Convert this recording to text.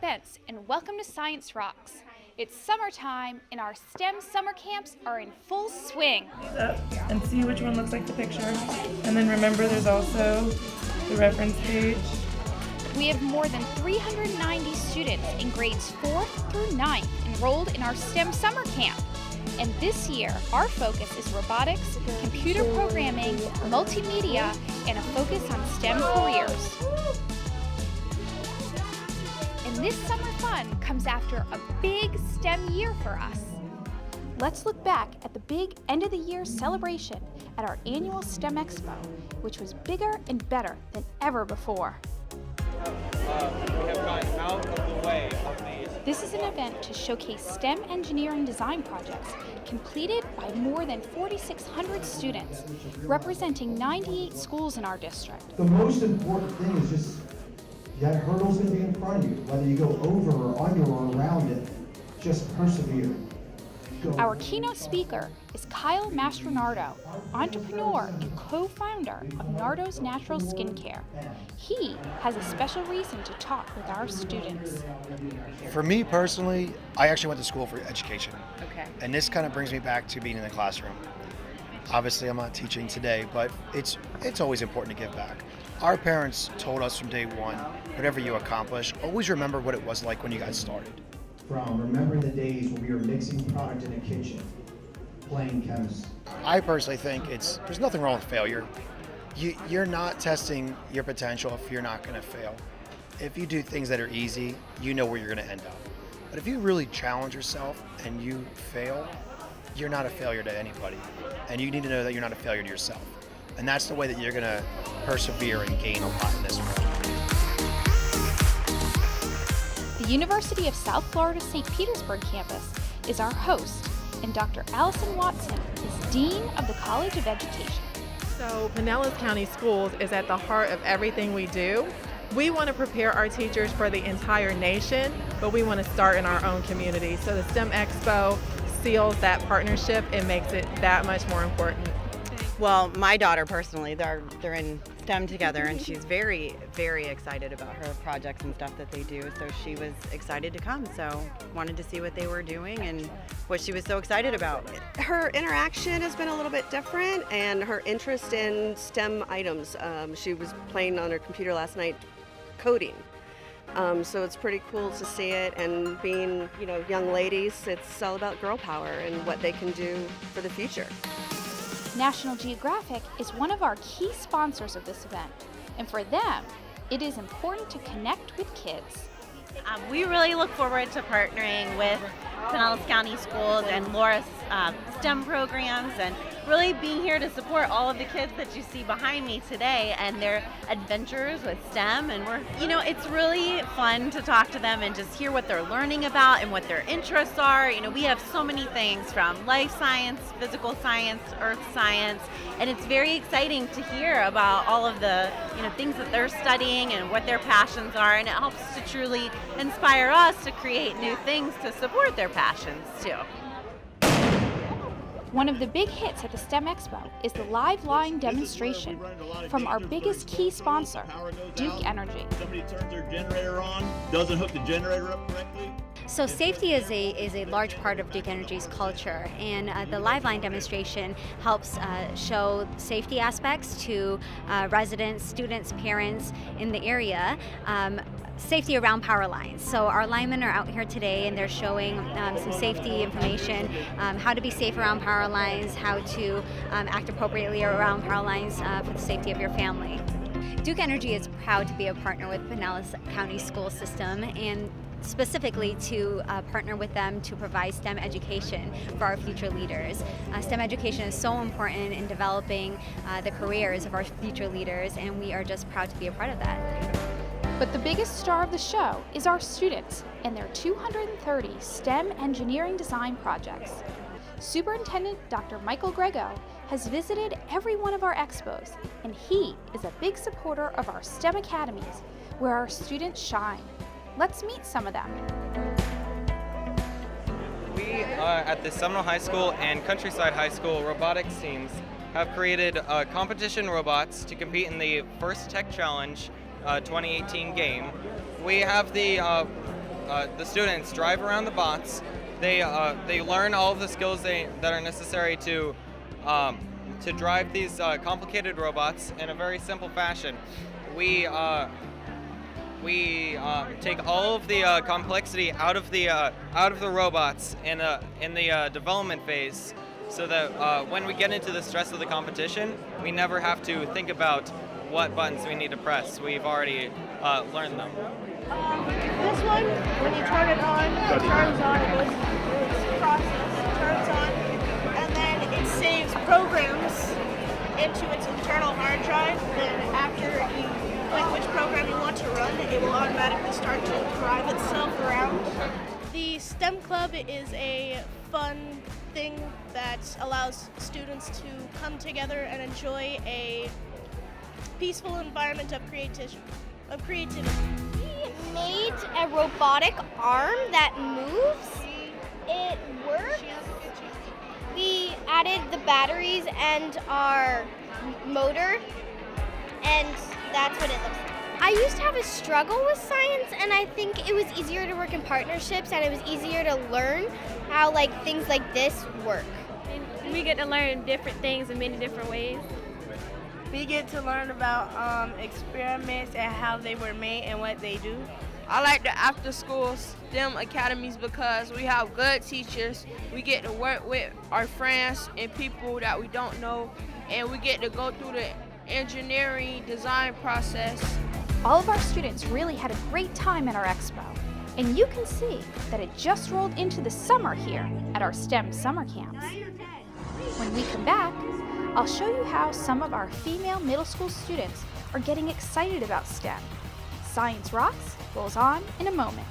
Spence, and welcome to Science Rocks. It's summertime, and our STEM summer camps are in full swing. Up and see which one looks like the picture. And then remember there's also the reference page. We have more than 390 students in grades 4th through 9th enrolled in our STEM summer camp. And this year, our focus is robotics, computer programming, multimedia, and a focus on STEM careers. And this summer fun comes after a big STEM year for us. Let's look back at the big end of the year celebration at our annual STEM Expo, which was bigger and better than ever before. We have gotten out of the way of these. This is an event to showcase STEM engineering design projects completed by more than 4,600 students, representing 98 schools in our district. The most important thing is just that hurdle's going to be in front of you, whether you go over or under or around it, just persevere. Our keynote speaker is Kyle Mastronardo, entrepreneur and co-founder of Nardo's Natural Skincare. He has a special reason to talk with our students. For me personally, I actually went to school for education. Okay. And this kind of brings me back to being in the classroom. Obviously, I'm not teaching today, but it's always important to give back. Our parents told us from day one, whatever you accomplish, always remember what it was like when you got started. From remembering the days when we were mixing product in a kitchen, playing chemistry. I personally think there's nothing wrong with failure. You're not testing your potential if you're not going to fail. If you do things that are easy, you know where you're going to end up. But if you really challenge yourself and you fail, you're not a failure to anybody. And you need to know that you're not a failure to yourself. And that's the way that you're going to persevere and gain a lot in this world. The University of South Florida St. Petersburg campus is our host, and Dr. Alison Watson is Dean of the College of Education. So Pinellas County Schools is at the heart of everything we do. We want to prepare our teachers for the entire nation, but we want to start in our own community. So the STEM Expo seals that partnership and makes it that much more important. Well, my daughter personally, they're in STEM together, and she's very, very excited about her projects and stuff that they do. So she was excited to come, so wanted to see what they were doing and what she was so excited about. Her interaction has been a little bit different, and her interest in STEM items. She was playing on her computer last night, coding. So it's pretty cool to see it, and being, young ladies, it's all about girl power and what they can do for the future. National Geographic is one of our key sponsors of this event, and for them, it is important to connect with kids. We really look forward to partnering with Pinellas County Schools and Laura's STEM programs, and really being here to support all of the kids that you see behind me today and their adventures with STEM. And it's really fun to talk to them and just hear what they're learning about and what their interests are. We have so many things from life science, physical science, earth science, and it's very exciting to hear about all of the things that they're studying and what their passions are, and it helps to truly inspire us to create new things to support their passions too. One of the big hits at the STEM Expo is the live line demonstration from our biggest key sponsor, Duke Energy. Somebody turns their generator on, doesn't hook the generator up correctly. So safety is a large part of Duke Energy's culture, and the live line demonstration helps show safety aspects to residents, students, parents in the area. Safety around power lines. So our linemen are out here today, and they're showing some safety information, how to be safe around power lines, how to act appropriately around power lines for the safety of your family. Duke Energy is proud to be a partner with Pinellas County School System, and specifically to partner with them to provide STEM education for our future leaders. STEM education is so important in developing the careers of our future leaders, and we are just proud to be a part of that. But the biggest star of the show is our students and their 230 STEM engineering design projects. Superintendent Dr. Michael Grego has visited every one of our expos, and he is a big supporter of our STEM academies, where our students shine. Let's meet some of them. We at the Seminole High School and Countryside High School robotics teams have created competition robots to compete in the First Tech Challenge 2018 game. We have the the students drive around the bots. They learn all of the skills that are necessary to drive these complicated robots in a very simple fashion. We take all of the complexity out of the robots in the development phase, so that when we get into the stress of the competition, we never have to think about what buttons we need to press. We've already learned them. This one, when you turn it on, it turns on, it goes through its process, it turns on, and then it saves programs into its internal hard drive, and after you click which program you want to run, it will automatically start to drive itself around. The STEM Club is a fun thing that allows students to come together and enjoy a peaceful environment of creativity. We made a robotic arm that moves. It works. We added the batteries and our motor, and that's what it looks like. I used to have a struggle with science, and I think it was easier to work in partnerships, and it was easier to learn how things like this work. We get to learn different things in many different ways. We get to learn about experiments and how they were made and what they do. I like the after-school STEM academies because we have good teachers. We get to work with our friends and people that we don't know, and we get to go through the engineering design process. All of our students really had a great time at our expo, and you can see that it just rolled into the summer here at our STEM summer camps. When we come back, I'll show you how some of our female middle school students are getting excited about STEM. Science Rocks rolls on in a moment.